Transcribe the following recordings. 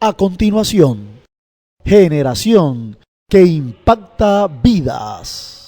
A continuación, Generación que impacta vidas.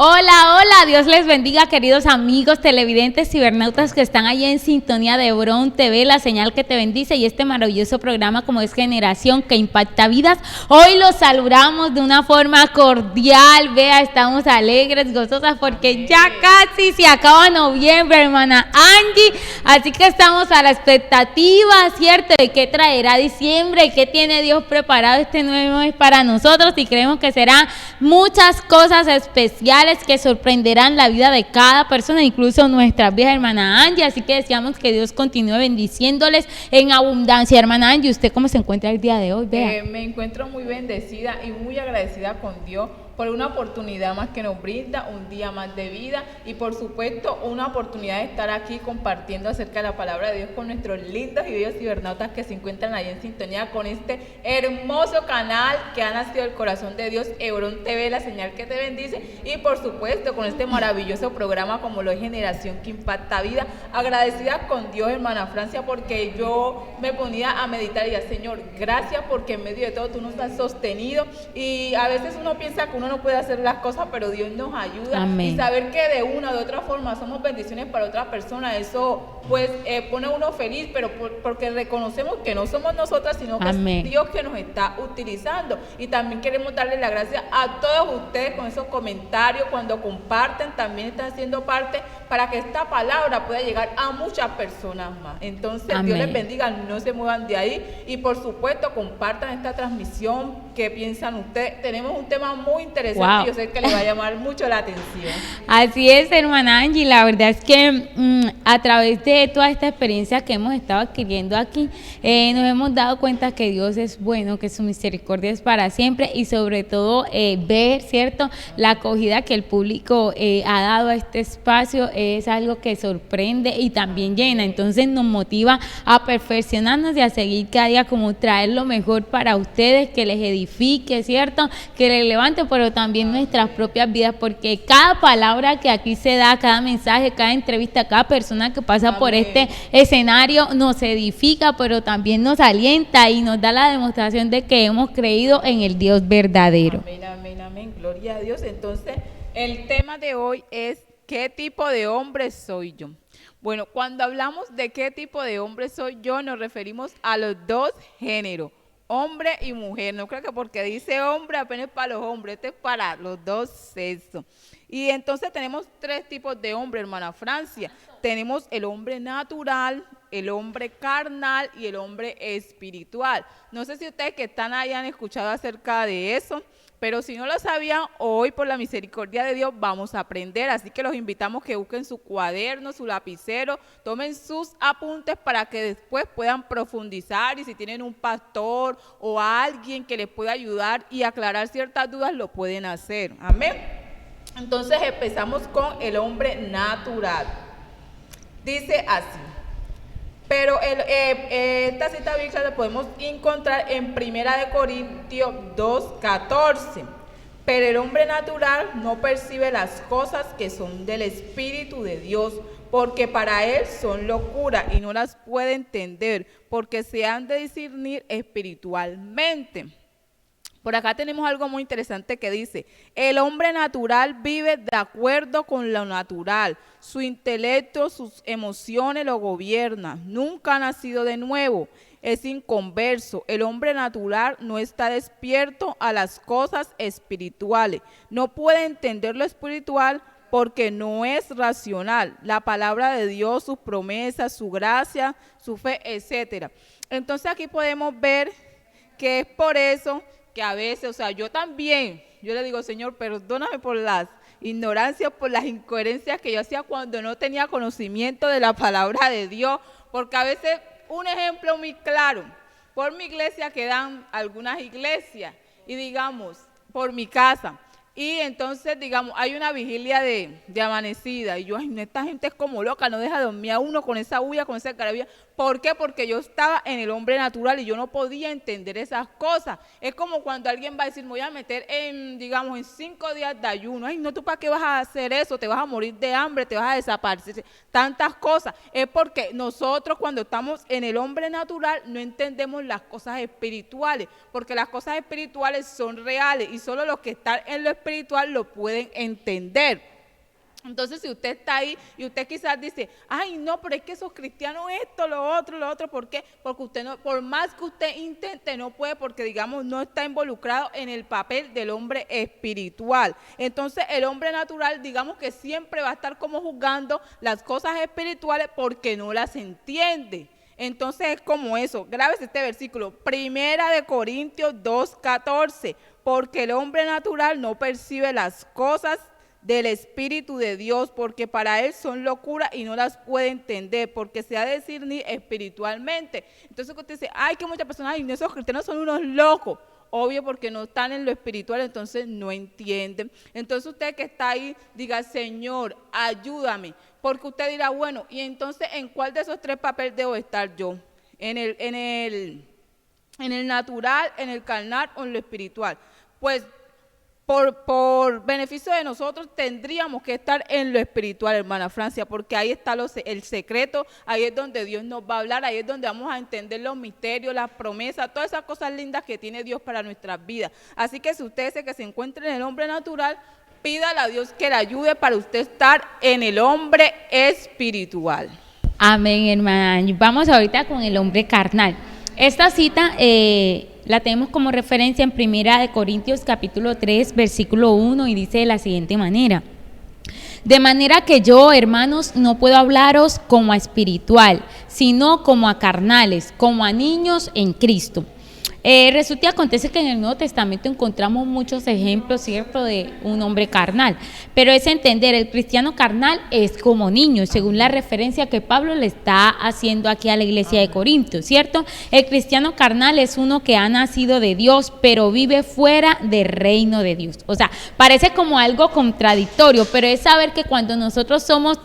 Hola, hola, Dios les bendiga, queridos amigos televidentes, cibernautas que están allí en sintonía de Hebrón TV, la señal que te bendice, y este maravilloso programa como es Generación que impacta vidas. Hoy los saludamos de una forma cordial, vea, estamos alegres, gozosas, porque ya casi se acaba noviembre, hermana Angie, así que estamos a la expectativa, ¿cierto?, de qué traerá diciembre y qué tiene Dios preparado este nuevo mes para nosotros, y creemos que serán muchas cosas especiales que sorprenderán la vida de cada persona, incluso nuestras vidas, hermana Angie. Así que deseamos que Dios continúe bendiciéndoles en abundancia. Hermana Angie, ¿usted cómo se encuentra el día de hoy? Me encuentro muy bendecida y muy agradecida con Dios por una oportunidad más que nos brinda, un día más de vida y por supuesto una oportunidad de estar aquí compartiendo acerca de la palabra de Dios con nuestros lindos y bellos cibernautas que se encuentran ahí en sintonía con este hermoso canal que ha nacido del corazón de Dios, Hebrón TV, la señal que te bendice, y por supuesto con este maravilloso programa como lo es Generación que impacta vida. Agradecida con Dios, hermana Francia, porque yo me ponía a meditar y decía, Señor, gracias porque en medio de todo tú nos has sostenido, y a veces uno piensa que uno no puede hacer las cosas, pero Dios nos ayuda. Amén. Y saber que de una o de otra forma somos bendiciones para otra persona, eso pues pone a uno feliz, pero porque reconocemos que no somos nosotras, sino que Amén. Es Dios que nos está utilizando. Y también queremos darle las gracias a todos ustedes con esos comentarios, cuando comparten, también están haciendo parte para que esta palabra pueda llegar a muchas personas más. Entonces, Amén. Dios les bendiga, no se muevan de ahí, y por supuesto compartan esta transmisión. ¿Qué piensan ustedes? Tenemos un tema muy interesante, wow. Yo sé que les va a llamar mucho la atención. Así es, hermana Angie, la verdad es que a través de toda esta experiencia que hemos estado adquiriendo aquí, nos hemos dado cuenta que Dios es bueno, que su misericordia es para siempre, y sobre todo ver, ¿cierto?, la acogida que el público ha dado a este espacio es algo que sorprende y también llena. Entonces nos motiva a perfeccionarnos y a seguir cada día, como traer lo mejor para ustedes, que les edifique, ¿cierto?, que les levante, pero también nuestras propias vidas, porque cada palabra que aquí se da, cada mensaje, cada entrevista, cada persona que pasa Amén. Por este escenario nos edifica, pero también nos alienta y nos da la demostración de que hemos creído en el Dios verdadero. Amén, amén, amén, gloria a Dios. Entonces, el tema de hoy es ¿qué tipo de hombre soy yo? Bueno, cuando hablamos de qué tipo de hombre soy yo, nos referimos a los dos géneros, hombre y mujer. No creo que porque dice hombre apenas para los hombres, este es para los dos sexos. Y entonces tenemos tres tipos de hombre, hermana Francia. Tenemos el hombre natural, el hombre carnal y el hombre espiritual. No sé si ustedes que están ahí han escuchado acerca de eso, pero si no lo sabían, hoy por la misericordia de Dios vamos a aprender. Así que los invitamos que busquen su cuaderno, su lapicero, tomen sus apuntes para que después puedan profundizar, y si tienen un pastor o alguien que les pueda ayudar y aclarar ciertas dudas, lo pueden hacer. Amén. Entonces empezamos con el hombre natural. Dice así. Pero esta cita bíblica la podemos encontrar en 1 Corintios 2:14. Pero el hombre natural no percibe las cosas que son del Espíritu de Dios, porque para él son locura y no las puede entender, porque se han de discernir espiritualmente. Por acá tenemos algo muy interesante que dice, el hombre natural vive de acuerdo con lo natural, su intelecto, sus emociones lo gobiernan, nunca ha nacido de nuevo, es inconverso. El hombre natural no está despierto a las cosas espirituales, no puede entender lo espiritual porque no es racional, la palabra de Dios, sus promesas, su gracia, su fe, etc. Entonces aquí podemos ver que es por eso que a veces, o sea, yo también, yo le digo, Señor, perdóname por las ignorancias, por las incoherencias que yo hacía cuando no tenía conocimiento de la palabra de Dios, porque a veces, un ejemplo muy claro, por mi iglesia quedan algunas iglesias, y digamos, por mi casa, Y entonces, digamos, hay una vigilia de amanecida y yo, ay, esta gente es como loca, no deja dormir a uno con esa bulla, con esa algarabía. ¿Por qué? Porque yo estaba en el hombre natural y yo no podía entender esas cosas. Es como cuando alguien va a decir, me voy a meter en, digamos, en 5 días de ayuno. Ay, no, ¿tú para qué vas a hacer eso? Te vas a morir de hambre, te vas a desaparecer. Tantas cosas. Es porque nosotros cuando estamos en el hombre natural no entendemos las cosas espirituales, porque las cosas espirituales son reales y solo los que están en lo espiritual lo pueden entender. Entonces, si usted está ahí y usted quizás dice, ay, no, pero es que esos cristianos esto, lo otro, ¿por qué? Porque usted no, por más que usted intente, no puede, porque digamos, no está involucrado en el papel del hombre espiritual. Entonces, el hombre natural, digamos que siempre va a estar como juzgando las cosas espirituales porque no las entiende. Entonces, es como eso. Grábese este versículo, 1 Corintios 2:14, porque el hombre natural no percibe las cosas del Espíritu de Dios, porque para él son locura y no las puede entender, porque se ha de discernir espiritualmente. Entonces usted dice, ay, que muchas personas, ay, esos cristianos son unos locos. Obvio, porque no están en lo espiritual, entonces no entienden. Entonces usted que está ahí, diga, Señor, ayúdame, porque usted dirá, bueno, y entonces, ¿en cuál de esos 3 papeles debo estar yo? ¿En el natural, en el carnal o en lo espiritual? Pues por beneficio de nosotros tendríamos que estar en lo espiritual, hermana Francia, porque ahí está el secreto, ahí es donde Dios nos va a hablar, ahí es donde vamos a entender los misterios, las promesas, todas esas cosas lindas que tiene Dios para nuestras vidas. Así que si usted dice que se encuentra en el hombre natural, pídale a Dios que le ayude para usted estar en el hombre espiritual. Amén, hermana Angie. Vamos ahorita con el hombre carnal. Esta cita la tenemos como referencia en 1 Corintios capítulo 3, versículo 1, y dice de la siguiente manera: de manera que yo, hermanos, no puedo hablaros como a espiritual, sino como a carnales, como a niños en Cristo. Resulta y acontece que en el Nuevo Testamento encontramos muchos ejemplos, ¿cierto?, de un hombre carnal, pero es entender, el cristiano carnal es como niño, según la referencia que Pablo le está haciendo aquí a la iglesia de Corinto, ¿cierto? El cristiano carnal es uno que ha nacido de Dios, pero vive fuera del reino de Dios. O sea, parece como algo contradictorio, pero es saber que cuando nosotros somos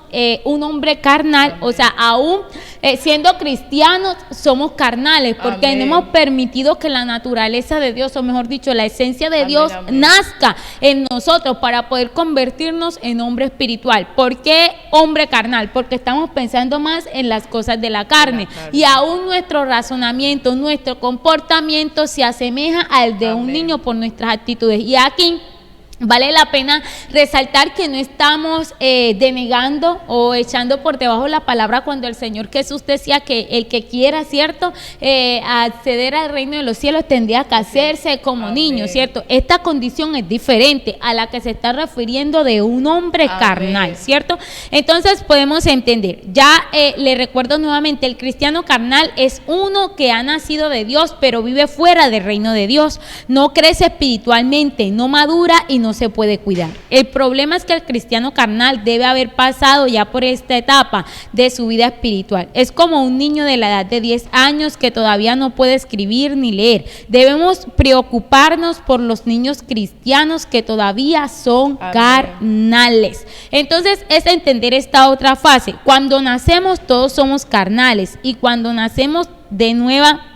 un hombre carnal, o sea, aún siendo cristianos, somos carnales, porque no hemos permitido que la naturaleza de Dios, o mejor dicho, la esencia de Dios nazca en nosotros para poder convertirnos en hombre espiritual. ¿Por qué hombre carnal? Porque estamos pensando más en las cosas de la carne, y aún nuestro razonamiento, nuestro comportamiento se asemeja al de un niño por nuestras actitudes. Y aquí vale la pena resaltar que no estamos denegando o echando por debajo la palabra cuando el Señor Jesús decía que el que quiera, ¿cierto?, acceder al reino de los cielos tendría que hacerse como niño, ¿cierto? Esta condición es diferente a la que se está refiriendo de un hombre carnal, ¿cierto? Entonces podemos entender, ya le recuerdo nuevamente, el cristiano carnal es uno que ha nacido de Dios, pero vive fuera del reino de Dios, no crece espiritualmente, no madura y no se puede cuidar. El problema es que el cristiano carnal debe haber pasado ya por esta etapa de su vida espiritual. Es como un niño de la edad de 10 años que todavía no puede escribir ni leer. Debemos preocuparnos por los niños cristianos que todavía son carnales. Entonces es entender esta otra fase. Cuando nacemos todos somos carnales, y cuando nacemos de nueva,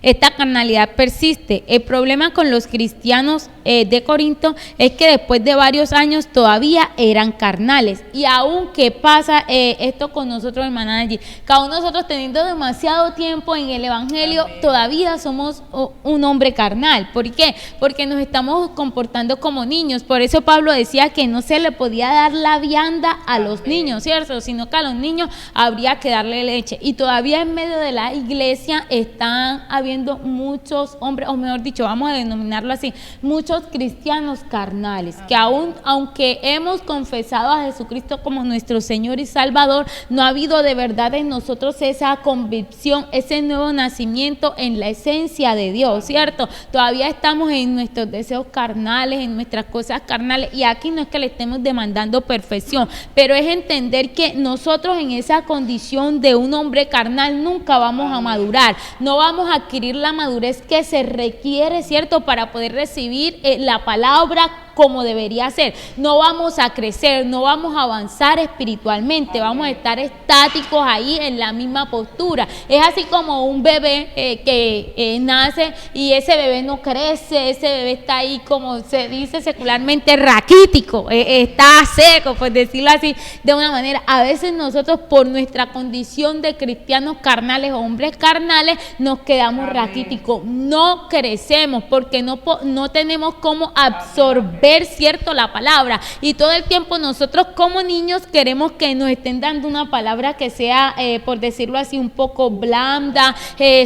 esta carnalidad persiste. El problema con los cristianos de Corinto es que después de varios años todavía eran carnales. Y aún que pasa esto con nosotros, hermana Angie, cada uno de nosotros teniendo demasiado tiempo en el evangelio, todavía somos un hombre carnal. ¿Por qué? Porque nos estamos comportando como niños. Por eso Pablo decía que no se le podía dar la vianda a los niños, ¿cierto?, sino que a los niños habría que darle leche. Y todavía en medio de la iglesia están habiendo muchos hombres, o mejor dicho, vamos a denominarlo así, muchos cristianos carnales, que aún, aunque hemos confesado a Jesucristo como nuestro Señor y Salvador, no ha habido de verdad en nosotros esa convicción, ese nuevo nacimiento en la esencia de Dios, ¿cierto? Todavía estamos en nuestros deseos carnales, en nuestras cosas carnales, y aquí no es que le estemos demandando perfección, pero es entender que nosotros en esa condición de un hombre carnal nunca vamos a madurar, no vamos a adquirir la madurez que se requiere, ¿cierto?, para poder recibir la palabra como debería ser. No vamos a crecer, no vamos a avanzar espiritualmente, vamos a estar estáticos ahí en la misma postura. Es así como un bebé que nace y ese bebé no crece, ese bebé está ahí, como se dice secularmente, raquítico, está seco, por decirlo así de una manera. A veces nosotros, por nuestra condición de cristianos carnales o hombres carnales, nos quedamos raquíticos, no crecemos porque no tenemos cómo absorber, cierto, la palabra, y todo el tiempo nosotros como niños queremos que nos estén dando una palabra que sea, por decirlo así, un poco blanda,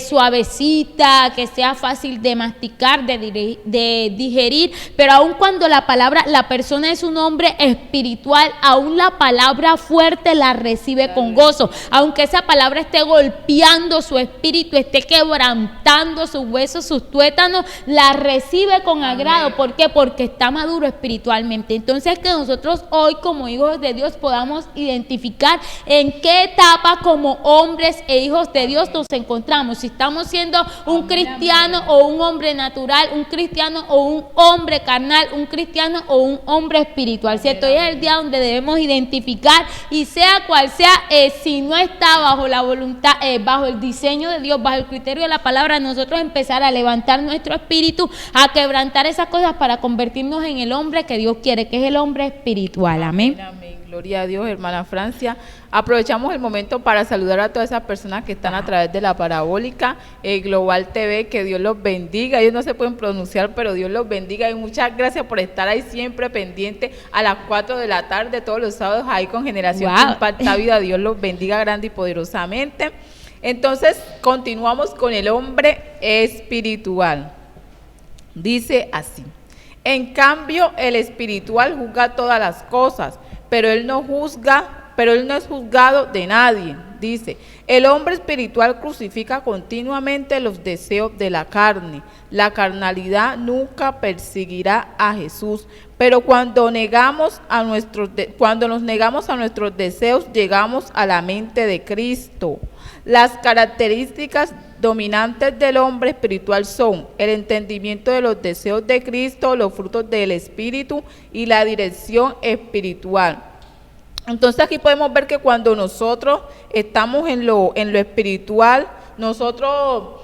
suavecita, que sea fácil de masticar, de digerir, pero aun cuando la persona es un hombre espiritual, aún la palabra fuerte la recibe con gozo, aunque esa palabra esté golpeando su espíritu, esté quebrantando sus huesos, sus tuétanos, la recibe con agrado. ¿Por qué? Porque está maduro espiritualmente. Entonces, que nosotros hoy como hijos de Dios podamos identificar en qué etapa como hombres e hijos de Dios nos encontramos, si estamos siendo un cristiano o un hombre natural, un cristiano o un hombre carnal, un cristiano o un hombre espiritual, ¿cierto? Hoy es el día donde debemos identificar, y sea cual sea, si no está bajo la voluntad, bajo el diseño de Dios, bajo el criterio de la palabra, nosotros empezar a levantar nuestro espíritu, a quebrantar esas cosas para convertirnos en el hombre que Dios quiere, que es el hombre espiritual. Amén. Amén. Gloria a Dios, hermana Francia. Aprovechamos el momento para saludar a todas esas personas que están a través de la parabólica Global TV, que Dios los bendiga. Ellos no se pueden pronunciar, pero Dios los bendiga, y muchas gracias por estar ahí siempre pendiente a las 4 de la tarde, todos los sábados, ahí con Generación que Impacta Vida. Dios los bendiga grande y poderosamente. Entonces, continuamos con el hombre espiritual. Dice así: en cambio, el espiritual juzga todas las cosas, pero él no es juzgado de nadie. Dice: el hombre espiritual crucifica continuamente los deseos de la carne. La carnalidad nunca perseguirá a Jesús, pero cuando nos negamos a nuestros deseos, llegamos a la mente de Cristo. Las características dominantes del hombre espiritual son el entendimiento de los deseos de Cristo, los frutos del Espíritu y la dirección espiritual. Entonces aquí podemos ver que cuando nosotros estamos en lo espiritual, nosotros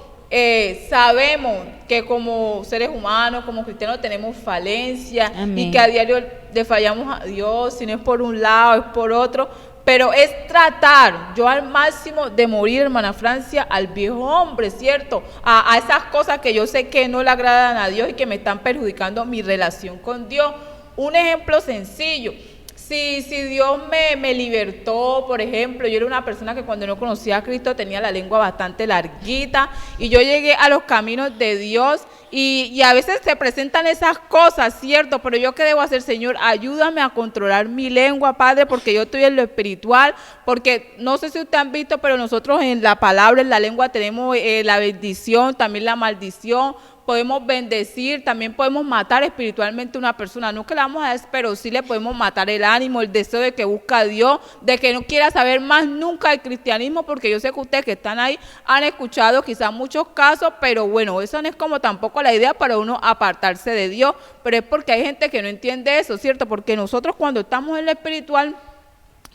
sabemos que como seres humanos, como cristianos, tenemos falencias. Amén. Y que a diario le fallamos a Dios, si no es por un lado, es por otro. Pero es tratar yo al máximo de morir, hermana Francia, al viejo hombre, ¿cierto? A esas cosas que yo sé que no le agradan a Dios y que me están perjudicando mi relación con Dios. Un ejemplo sencillo: si Dios me libertó, por ejemplo, yo era una persona que cuando no conocía a Cristo tenía la lengua bastante larguita, y yo llegué a los caminos de Dios, y a veces se presentan esas cosas, ¿cierto? Pero yo, ¿qué debo hacer? Señor, ayúdame a controlar mi lengua, Padre, porque yo estoy en lo espiritual, porque no sé si ustedes han visto, pero nosotros en la palabra, en la lengua tenemos la bendición, también la maldición. Podemos bendecir, también podemos matar espiritualmente a una persona, no que la vamos a dar, pero sí le podemos matar el ánimo, el deseo de que busca a Dios, de que no quiera saber más nunca del cristianismo, porque yo sé que ustedes que están ahí han escuchado quizás muchos casos, pero bueno, eso no es como tampoco la idea para uno apartarse de Dios, pero es porque hay gente que no entiende eso, ¿cierto? Porque nosotros cuando estamos en lo espiritual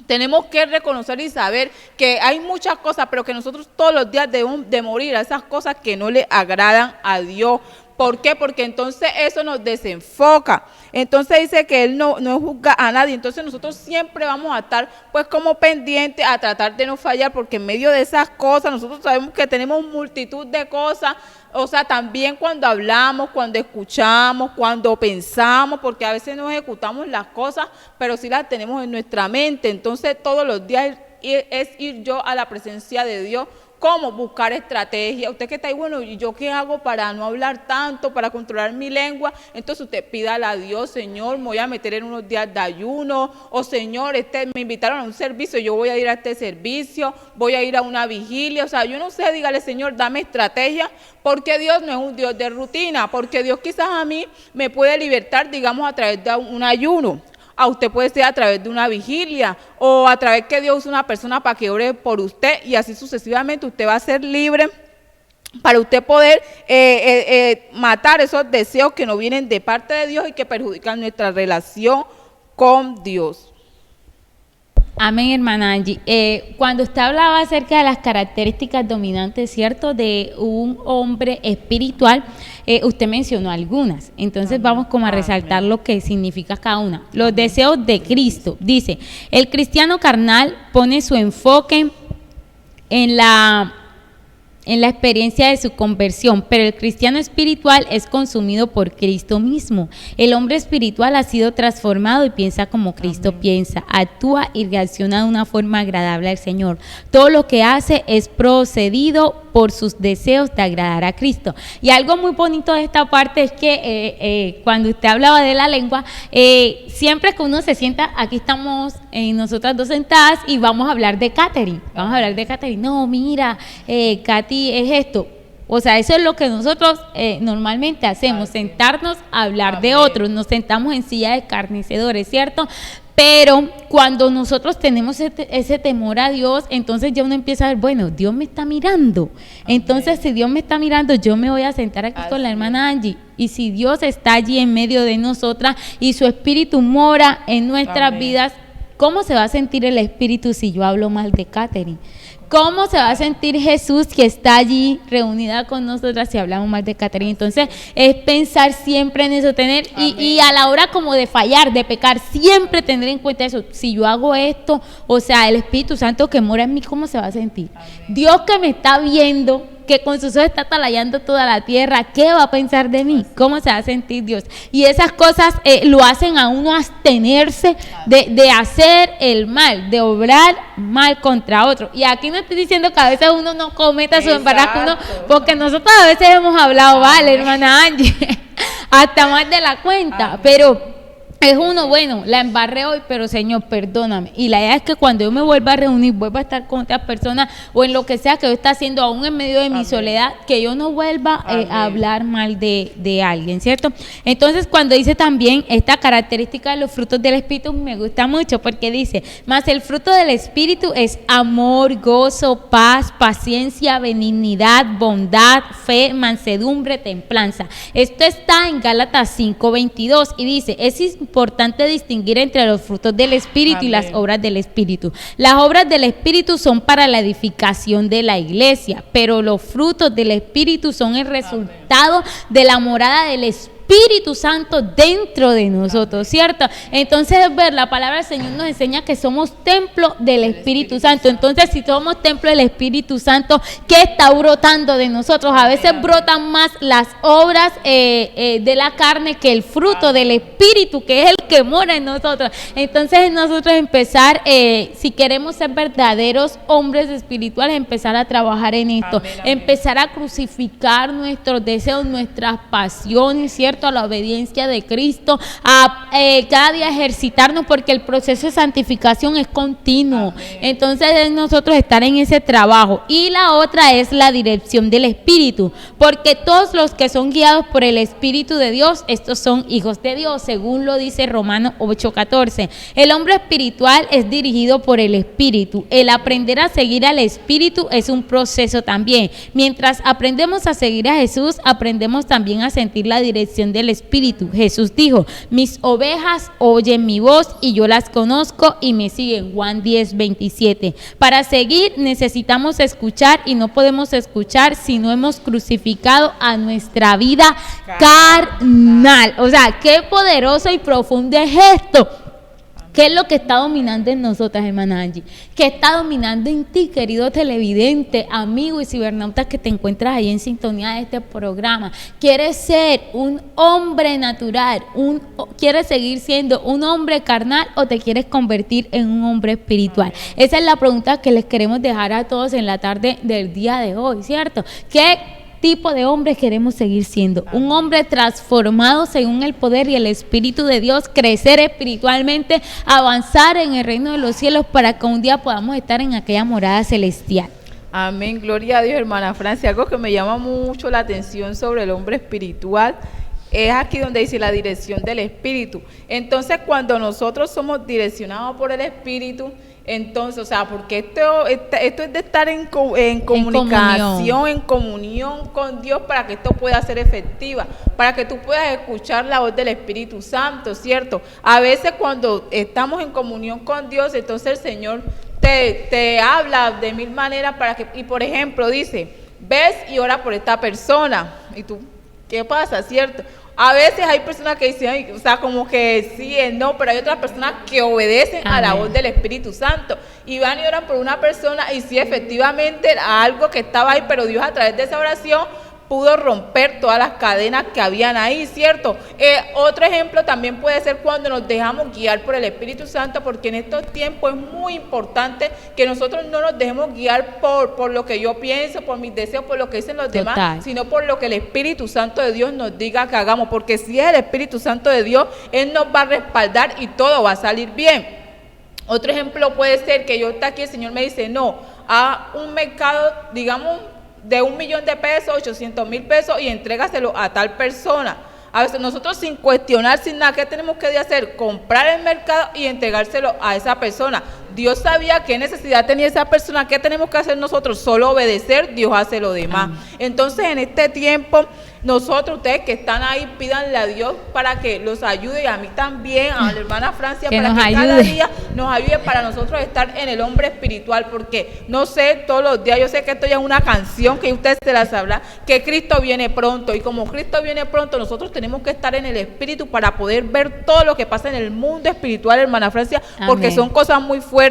tenemos que reconocer y saber que hay muchas cosas, pero que nosotros todos los días debemos de morir a esas cosas que no le agradan a Dios. ¿Por qué? Porque entonces eso nos desenfoca. Entonces dice que Él no juzga a nadie. Entonces nosotros siempre vamos a estar pues como pendientes a tratar de no fallar, porque en medio de esas cosas nosotros sabemos que tenemos multitud de cosas. O sea, también cuando hablamos, cuando escuchamos, cuando pensamos, porque a veces no ejecutamos las cosas, pero sí las tenemos en nuestra mente. Entonces todos los días es ir yo a la presencia de Dios. ¿Cómo? Buscar estrategia. Usted que está ahí, bueno, ¿y yo qué hago para no hablar tanto, para controlar mi lengua? Entonces usted pídale a Dios: Señor, me voy a meter en unos días de ayuno, o Señor, me invitaron a un servicio, yo voy a ir a este servicio, voy a ir a una vigilia. O sea, yo no sé, dígale: Señor, dame estrategia, porque Dios no es un Dios de rutina, porque Dios quizás a mí me puede libertar, digamos, a través de un ayuno. A usted puede ser a través de una vigilia, o a través que Dios use una persona para que ore por usted, y así sucesivamente usted va a ser libre para usted poder matar esos deseos que no vienen de parte de Dios y que perjudican nuestra relación con Dios. Amén, hermana Angie. Cuando usted hablaba acerca de las características dominantes, ¿cierto?, de un hombre espiritual, usted mencionó algunas. Entonces vamos como a resaltar lo que significa cada una. Los deseos de Cristo. Dice, el cristiano carnal pone su enfoque en la experiencia de su conversión, pero el cristiano espiritual es consumido por Cristo mismo. El hombre espiritual ha sido transformado y piensa como Cristo piensa, actúa y reacciona de una forma agradable al Señor. Todo lo que hace es procedido por sus deseos de agradar a Cristo. Y algo muy bonito de esta parte es que cuando usted hablaba de la lengua, siempre que uno se sienta, aquí estamos nosotras dos sentadas y vamos a hablar de Catherine. Vamos a hablar de Catherine. No, mira, Katy es esto. O sea, eso es lo que nosotros normalmente hacemos, sentarnos a hablar de otros. Nos sentamos en silla de carnicedores, ¿cierto? Pero cuando nosotros tenemos ese temor a Dios, entonces ya uno empieza a ver, bueno, Dios me está mirando. Entonces, si Dios me está mirando, yo me voy a sentar aquí con la hermana Angie. Y si Dios está allí en medio de nosotras y su espíritu mora en nuestras vidas, ¿cómo se va a sentir el espíritu si yo hablo mal de Catherine? ¿Cómo se va a sentir Jesús que está allí reunida con nosotras si hablamos mal de Catherine? Entonces es pensar siempre en eso, tener y a la hora como de fallar, de pecar, siempre tener en cuenta eso. Si yo hago esto, o sea, el Espíritu Santo que mora en mí, ¿cómo se va a sentir? Dios que me está viendo, que con sus ojos está atalayando toda la tierra, ¿qué va a pensar de mí? ¿Cómo se va a sentir Dios? Y esas cosas lo hacen a uno abstenerse de hacer el mal, de obrar mal contra otro. Y aquí no estoy diciendo que a veces uno no cometa su embarrazos, porque nosotros a veces hemos hablado, vale, hermana Angie, hasta más de la cuenta, pero es uno, bueno, la embarré hoy, pero Señor, perdóname. Y la idea es que cuando yo me vuelva a reunir, vuelva a estar con otras personas o en lo que sea que yo esté haciendo, aún en medio de mi soledad, que yo no vuelva a hablar mal de alguien, ¿cierto? Entonces, cuando dice también esta característica de los frutos del Espíritu, me gusta mucho porque dice, mas el fruto del Espíritu es amor, gozo, paz, paciencia, benignidad, bondad, fe, mansedumbre, templanza. Esto está en Gálatas 5:22 y dice, es importante distinguir entre los frutos del Espíritu y las obras del Espíritu. Las obras del Espíritu son para la edificación de la iglesia, pero los frutos del Espíritu son el resultado de la morada del Espíritu Santo dentro de nosotros, ¿cierto? Entonces, ver, la palabra del Señor nos enseña que somos templo del Espíritu Santo. Entonces, si somos templo del Espíritu Santo, ¿qué está brotando de nosotros? A veces brotan más las obras de la carne que el fruto del Espíritu, que es el que mora en nosotros. Entonces, nosotros empezar, si queremos ser verdaderos hombres espirituales, empezar a trabajar en esto, empezar a crucificar nuestros deseos, nuestras pasiones, ¿cierto? A la obediencia de Cristo, a cada día ejercitarnos, porque el proceso de santificación es continuo. Entonces es nosotros estar en ese trabajo. Y la otra es la dirección del Espíritu, porque todos los que son guiados por el Espíritu de Dios, estos son hijos de Dios, según lo dice Romanos 8:14. El hombre espiritual es dirigido por el Espíritu. El aprender a seguir al Espíritu es un proceso también. Mientras aprendemos a seguir a Jesús, aprendemos también a sentir la dirección del Espíritu. Jesús dijo, mis ovejas oyen mi voz y yo las conozco y me siguen. Juan 10:27. Para seguir necesitamos escuchar y no podemos escuchar si no hemos crucificado a nuestra vida carnal. O sea, qué poderoso y profundo es esto. ¿Qué es lo que está dominando en nosotras, hermana Angie? ¿Qué está dominando en ti, querido televidente, amigo y cibernauta que te encuentras ahí en sintonía de este programa? ¿Quieres ser un hombre natural? ¿Quieres seguir siendo un hombre carnal o te quieres convertir en un hombre espiritual? Esa es la pregunta que les queremos dejar a todos en la tarde del día de hoy, ¿cierto? ¿Qué tipo de hombre queremos seguir siendo? Un hombre transformado según el poder y el Espíritu de Dios, crecer espiritualmente, avanzar en el reino de los cielos para que un día podamos estar en aquella morada celestial. Amén, gloria a Dios, hermana Francia. Algo que me llama mucho la atención sobre el hombre espiritual es aquí donde dice la dirección del Espíritu. Entonces, cuando nosotros somos direccionados por el Espíritu, Entonces, o sea, porque esto es de estar en comunicación, en comunión con Dios para que esto pueda ser efectiva, para que tú puedas escuchar la voz del Espíritu Santo, ¿cierto? A veces cuando estamos en comunión con Dios, entonces el Señor te habla de mil maneras para que, y por ejemplo, dice, ves y ora por esta persona, y tú, ¿qué pasa, cierto? A veces hay personas que dicen, ay, o sea, como que sí, no, pero hay otras personas que obedecen a la voz del Espíritu Santo y van y oran por una persona y sí, efectivamente, algo que estaba ahí, pero Dios a través de esa oración pudo romper todas las cadenas que habían ahí, ¿cierto? Otro ejemplo también puede ser cuando nos dejamos guiar por el Espíritu Santo, porque en estos tiempos es muy importante que nosotros no nos dejemos guiar por lo que yo pienso, por mis deseos, por lo que dicen los demás, sino por lo que el Espíritu Santo de Dios nos diga que hagamos, porque si es el Espíritu Santo de Dios, Él nos va a respaldar y todo va a salir bien. Otro ejemplo puede ser que yo esté aquí, el Señor me dice, no, a un mercado, digamos, de 1 millón de pesos, 800,000 pesos y entrégaselo a tal persona. A veces nosotros sin cuestionar, sin nada, ¿qué tenemos que hacer? Comprar el mercado y entregárselo a esa persona. Dios sabía qué necesidad tenía esa persona. ¿Qué tenemos que hacer nosotros? Solo obedecer, Dios hace lo demás. Entonces en este tiempo, nosotros, ustedes que están ahí, pídanle a Dios para que los ayude, y a mí también, a la hermana Francia, para que cada día nos ayude para nosotros estar en el hombre espiritual, porque no sé, todos los días, yo sé que esto ya es una canción que ustedes se la sabrán, que Cristo viene pronto, y como Cristo viene pronto, nosotros tenemos que estar en el espíritu para poder ver todo lo que pasa en el mundo espiritual, hermana Francia, porque son cosas muy fuertes.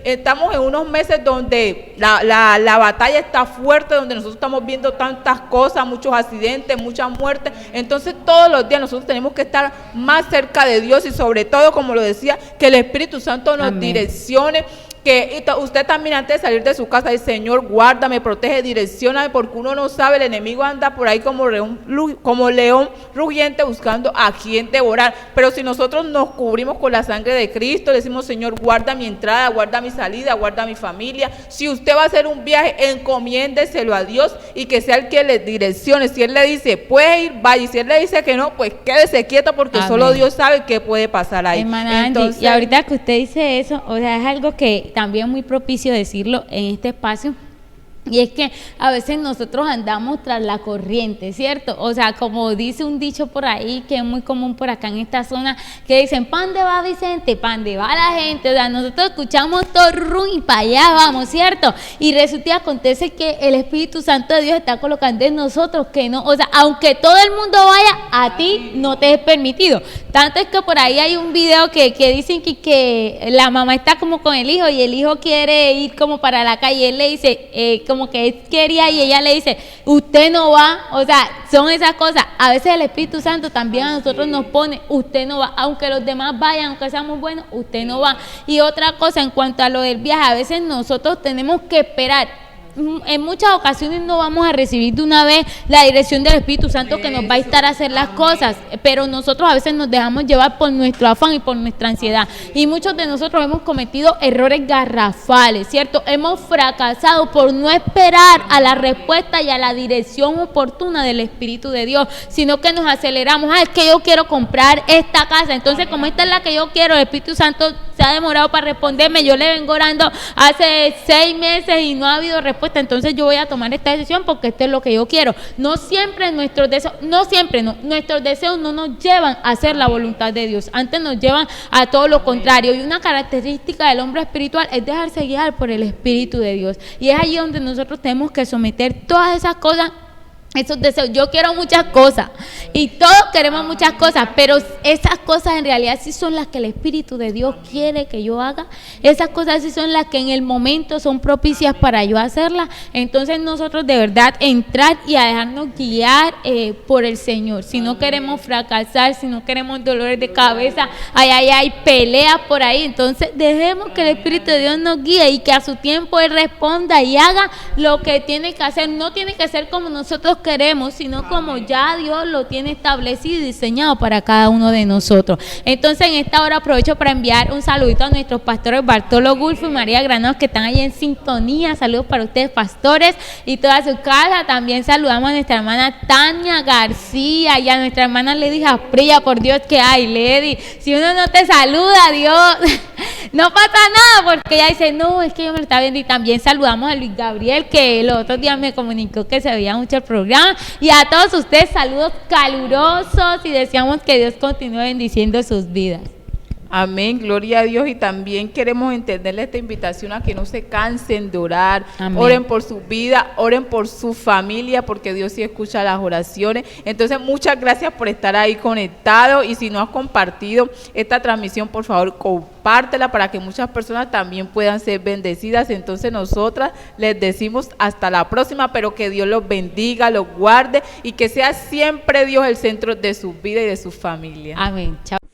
Estamos en unos meses donde la batalla está fuerte, donde nosotros estamos viendo tantas cosas, muchos accidentes, muchas muertes. Entonces todos los días nosotros tenemos que estar más cerca de Dios, y sobre todo, como lo decía, que el Espíritu Santo nos direccione, que usted también antes de salir de su casa dice, Señor, guárdame, protege, direccióname, porque uno no sabe, el enemigo anda por ahí como león rugiente buscando a quien devorar. Pero si nosotros nos cubrimos con la sangre de Cristo, decimos, Señor, guarda mi entrada, guarda mi salida, guarda mi familia. Si usted va a hacer un viaje, encomiéndeselo a Dios y que sea el que le direccione. Si Él le dice, puede ir, vaya, y si Él le dice que no, pues quédese quieto, porque solo Dios sabe qué puede pasar ahí. Hermana Angie, y ahorita que usted dice eso, o sea, es algo que también muy propicio decirlo en este espacio, y es que a veces nosotros andamos tras la corriente, ¿cierto? O sea, como dice un dicho por ahí que es muy común por acá en esta zona, que dicen, ¿pan de va Vicente? ¿Pan de va la gente? O sea, nosotros escuchamos todo rum y para allá vamos, ¿cierto? Y resulta y acontece que el Espíritu Santo de Dios está colocando en nosotros que no, o sea, aunque todo el mundo vaya, a ti no te es permitido. Tanto es que por ahí hay un video que dicen que la mamá está como con el hijo y el hijo quiere ir como para la calle, y él le dice, como que él quería, y ella le dice, usted no va. O sea, son esas cosas. A veces el Espíritu Santo también a nosotros nos pone, usted no va, aunque los demás vayan, aunque seamos buenos, usted no va. Y otra cosa en cuanto a lo del viaje, a veces nosotros tenemos que esperar. En muchas ocasiones no vamos a recibir de una vez la dirección del Espíritu Santo que nos va a estar a hacer las cosas, pero nosotros a veces nos dejamos llevar por nuestro afán y por nuestra ansiedad, y muchos de nosotros hemos cometido errores garrafales, ¿cierto? Hemos fracasado por no esperar a la respuesta y a la dirección oportuna del Espíritu de Dios, sino que nos aceleramos. Es que yo quiero comprar esta casa, entonces como esta es la que yo quiero, el Espíritu Santo se ha demorado para responderme, yo le vengo orando hace 6 meses y no ha habido respuesta, entonces yo voy a tomar esta decisión porque esto es lo que yo quiero. No siempre nuestros deseos, nuestros deseos no nos llevan a hacer la voluntad de Dios, antes nos llevan a todo lo contrario. Y una característica del hombre espiritual es dejarse guiar por el Espíritu de Dios, y es allí donde nosotros tenemos que someter todas esas cosas, esos deseos. Yo quiero muchas cosas y todos queremos muchas cosas, pero esas cosas en realidad sí son las que el Espíritu de Dios quiere que yo haga. Esas cosas sí son las que en el momento son propicias para yo hacerlas. Entonces nosotros de verdad entrar y a dejarnos guiar por el Señor. Si no queremos fracasar, si no queremos dolores de cabeza, hay peleas por ahí, entonces dejemos que el Espíritu de Dios nos guíe y que a su tiempo Él responda y haga lo que tiene que hacer. No tiene que ser como nosotros queremos, sino como ya Dios lo tiene establecido y diseñado para cada uno de nosotros. Entonces, en esta hora aprovecho para enviar un saludito a nuestros pastores Bartolo Gulfo y María Granados, que están ahí en sintonía. Saludos para ustedes, pastores, y toda su casa. También saludamos a nuestra hermana Tania García y a nuestra hermana Lady Jasprilla. Por Dios que hay, Lady, si uno no te saluda, Dios, no pasa nada, porque ella dice, no, es que yo me lo está viendo. Y también saludamos a Luis Gabriel, que el otro día me comunicó que se veía mucho el programa. Y a todos ustedes, saludos calurosos y deseamos que Dios continúe bendiciendo sus vidas. Amén, gloria a Dios. Y también queremos entenderle esta invitación a que no se cansen de orar. Amén. Oren por su vida, oren por su familia, porque Dios sí escucha las oraciones. Entonces, muchas gracias por estar ahí conectado, y si no has compartido esta transmisión, por favor, compártela para que muchas personas también puedan ser bendecidas. Entonces, nosotras les decimos hasta la próxima, pero que Dios los bendiga, los guarde, y que sea siempre Dios el centro de su vida y de su familia. Amén. Chao.